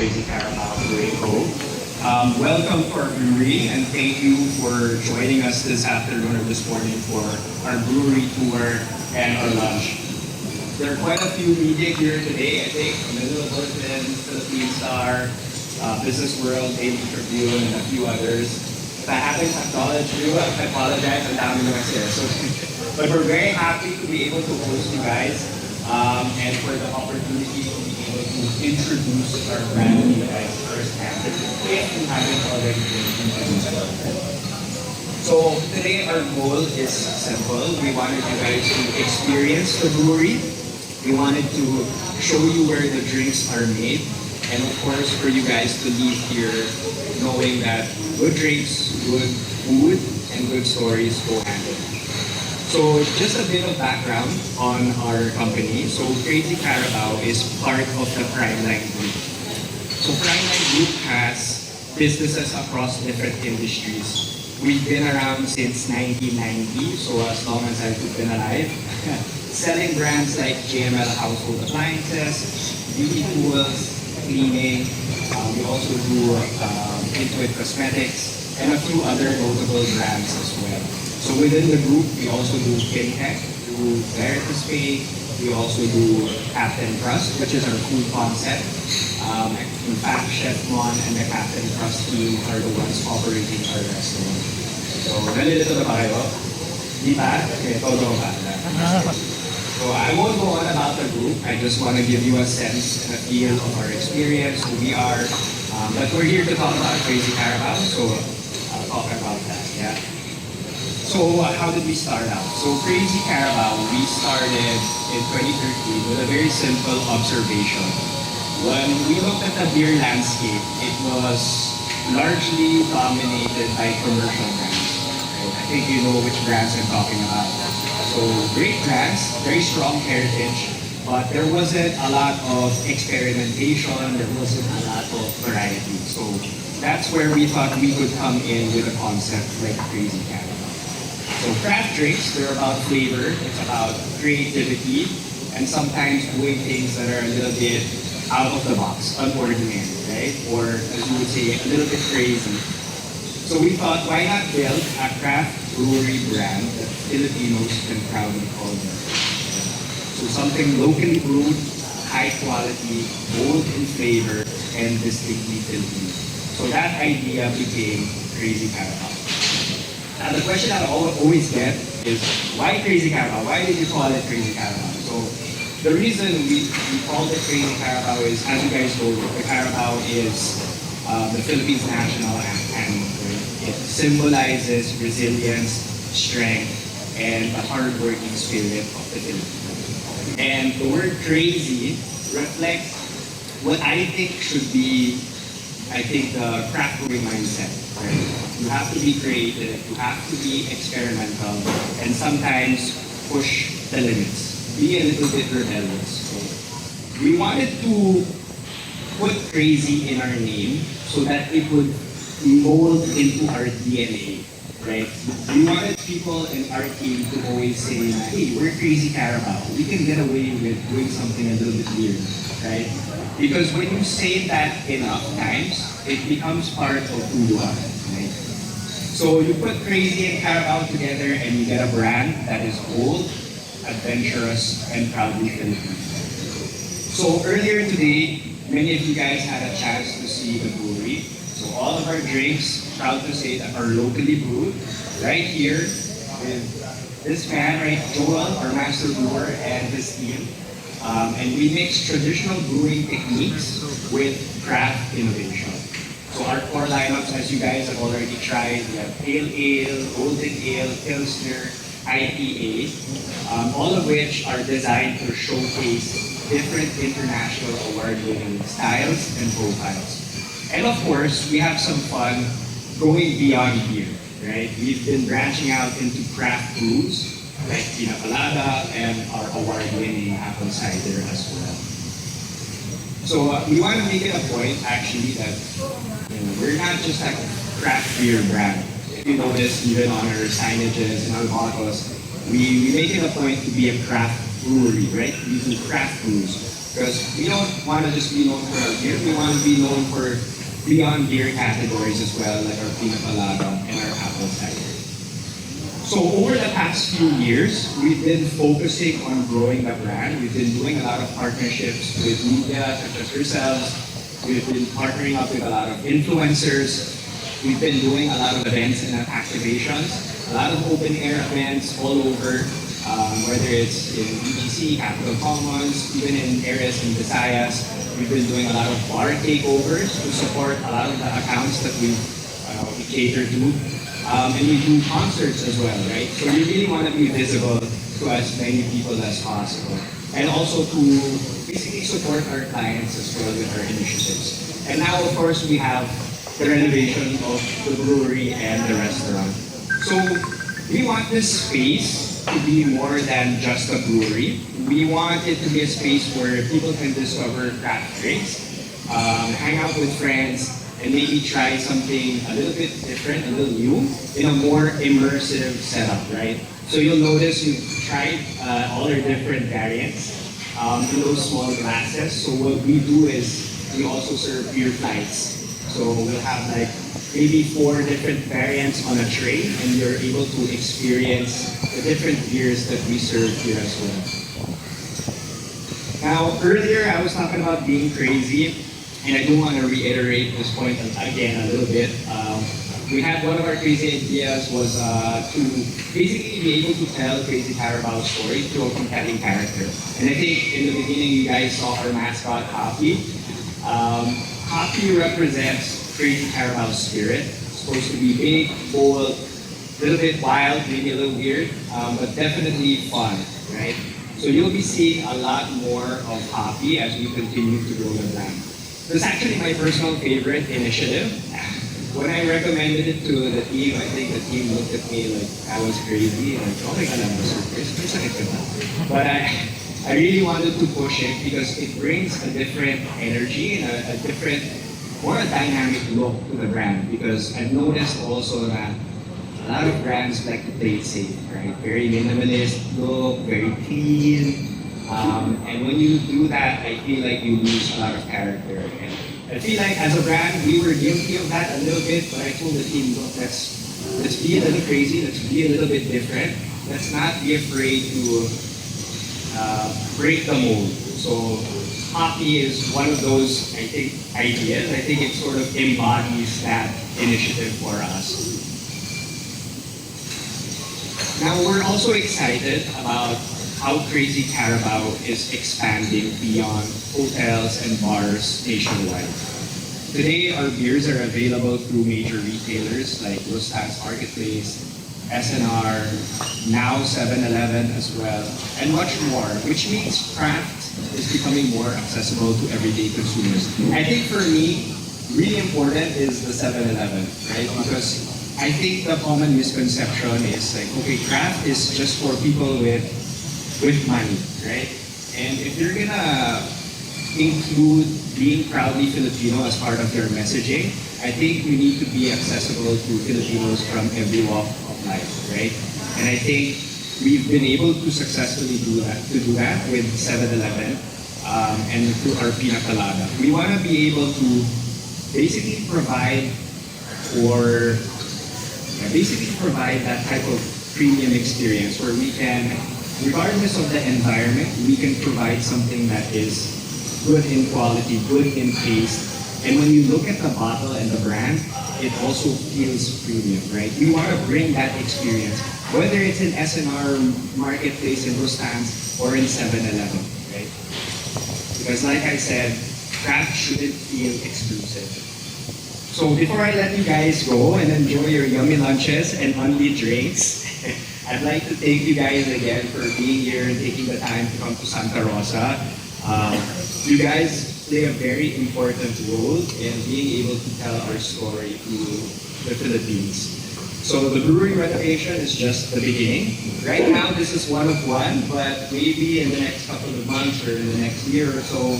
Crazy Carabao Brewing. Welcome to our brewery and thank you for joining us this afternoon or this morning for our brewery tour and our lunch. There are quite a few media here today, I think, from the Philippine, Philippine Star, Business World, Daily Tribune, and a few others. If I haven't acknowledged you, I apologize, ang dami naman here. But we're very happy to be able to host you guys and for the opportunity to be able to introduce our brand to you guys firsthand if you haven't already been introduced. So today our goal is simple. We wanted you guys to experience the brewery. We wanted to show you where the drinks are made. And of course, for you guys to leave here knowing that good drinks, good food, and good stories go hand in hand. So just a bit of background on our company. So Crazy Carabao is part of the Primeline Group. So Primeline Group has businesses across different industries. We've been around since 1990, so as long as I've been alive. Selling brands like JML Household Appliances, beauty tools, cleaning. We also do Intuit Cosmetics and a few other notable brands as well. So within the group, we also do fintech, do Veritas Pay. We also do Captain Trust, which is our food concept. In fact, Chef Mon and the Captain Trust team are the ones operating our restaurant. So, nalilito na ba kayo? Di ba? Okay, todo ba? So I won't go on about the group. I just want to give you a sense and a feel of our experience, who we are. But we're here to talk about Crazy Carabao, so I'll talk about that. Yeah. So how did we start out? So Crazy Carabao, we started in 2013 with a very simple observation. When we looked at the beer landscape, it was largely dominated by commercial brands. Right? I think you know which brands I'm talking about. So great brands, very strong heritage, but there wasn't a lot of experimentation, there wasn't a lot of variety. So that's where we thought we could come in with a concept like Crazy Carabao. So craft drinks, they're about flavor, it's about creativity, and sometimes doing things that are a little bit out of the box, unordinary, right? Or as you would say, a little bit crazy. So we thought, why not build a craft brewery brand that Filipinos can proudly call them? So something locally brewed, high quality, bold in flavor, and distinctly Filipino. So that idea became Crazy Carabao. Now the question I always get is, why Crazy Carabao? Why did you call it Crazy Carabao? So the reason we called it Crazy Carabao is, as you guys know, the Carabao is the Philippines' national anthem. It symbolizes resilience, strength, and the hardworking spirit of the Philippines. And the word crazy reflects what I think should be, the craft brewing mindset. Right? You have to be creative, you have to be experimental, and sometimes push the limits. Be a little bit rebellious. So we wanted to put crazy in our name so that it would mold into our DNA, right? We wanted people in our team to always say, hey, we're Crazy Carabao. We can get away with doing something a little bit weird, right? Because when you say that enough times, it becomes part of who you are, right? So you put Crazy and Carabao together and you get a brand that is bold, adventurous, and proudly Filipino. So earlier today, many of you guys had a chance to see the brewery. So all of our drinks, proud to say, that are locally brewed right here with this man, right, Joel, our master brewer, and his team. And we mix traditional brewing techniques with craft innovation. So our core lineups, as you guys have already tried, we have Pale Ale, Golden Ale, Pilsner, IPA, all of which are designed to showcase different international award-winning styles and profiles. And of course, we have some fun going beyond beer, right? We've been branching out into craft brews like Pina Colada and our award-winning apple cider as well. So we want to make it a point actually that we're not just like a craft beer brand. If you notice, even on our signages and our bottles, we make it a point to be a craft brewery, right? We do craft brews. Because we don't want to just be known for our beer, we want to be known for beyond beer categories as well, like our pina colada and our apple cider. So over the past few years, we've been focusing on growing the brand. We've been doing a lot of partnerships with media such as yourselves. We've been partnering up with a lot of influencers. We've been doing a lot of events and activations, a lot of open air events all over, whether it's in BGC, Capital Commons, even in areas in Visayas. We've been doing a lot of bar takeovers to support a lot of the accounts that we cater to. And we do concerts as well, right? So we really want to be visible to as many people as possible. And also to basically support our clients as well with our initiatives. And now, of course, we have the renovation of the brewery and the restaurant. So we want this space to be more than just a brewery. We want it to be a space where people can discover craft drinks, hang out with friends, and maybe try something a little bit different, a little new, in a more immersive setup, right? So you'll notice we've tried all our different variants in those small glasses. So what we do is we also serve beer flights. So we'll have like maybe 4 different variants on a tray, and you're able to experience the different beers that we serve here as well. Now, earlier I was talking about being crazy, and I do want to reiterate this point again a little bit. We had one of our crazy ideas was to basically be able to tell Crazy Carabao's story through a compelling character. And I think in the beginning you guys saw our mascot, Hoppy. Hoppy represents Crazy Carabao's spirit. It's supposed to be big, bold, a little bit wild, maybe a little weird, but definitely fun, right? So you'll be seeing a lot more of Hoppy as we continue to grow the brand. It's actually my personal favorite initiative. When I recommended it to the team, I think the team looked at me like I was crazy, like, oh my god, I'm a surprise. But I really wanted to push it because it brings a different energy and a different, more a dynamic look to the brand. Because I've noticed also that a lot of brands like to play it safe, right? Very minimalist look, very clean. And when you do that, I feel like you lose a lot of character. And I feel like as a brand, we were guilty of that a little bit, but I told the team, look, let's be a little crazy, let's be a little bit different. Let's not be afraid to break the mold. So Hoppy is one of those, I think, ideas. I think it sort of embodies that initiative for us. Now, we're also excited about how Crazy Carabao is expanding beyond hotels and bars nationwide. Today, our beers are available through major retailers like Rustans Marketplace, SNR, now 7-Eleven as well, and much more, which means craft is becoming more accessible to everyday consumers. I think for me, really important is the 7-Eleven, right? Because I think the common misconception is like, okay, craft is just for people with money, right? And if you're gonna include being proudly Filipino as part of your messaging, I think you need to be accessible to Filipinos from every walk of life, right? And I think we've been able to successfully do that with 7-Eleven and through our pina colada. We want to be able to basically provide that type of premium experience where we can, regardless of the environment, we can provide something that is good in quality, good in taste. And when you look at the bottle and the brand, it also feels premium, right? We want to bring that experience, whether it's in SNR Marketplace in Rustans or in 7-Eleven, right? Because like I said, craft shouldn't feel exclusive. So before I let you guys go and enjoy your yummy lunches and only drinks, I'd like to thank you guys again for being here and taking the time to come to Santa Rosa. You guys play a very important role in being able to tell our story to the Philippines. So the brewery renovation is just the beginning. Right now, this is one of one, but maybe in the next couple of months or in the next year or so,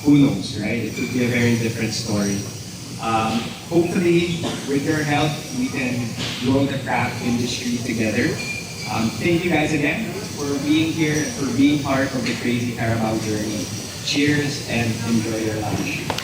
who knows, right? It could be a very different story. Hopefully, with your help, we can grow the craft industry together. Thank you guys again for being here, for being part of the Crazy Carabao journey. Cheers and enjoy your lunch.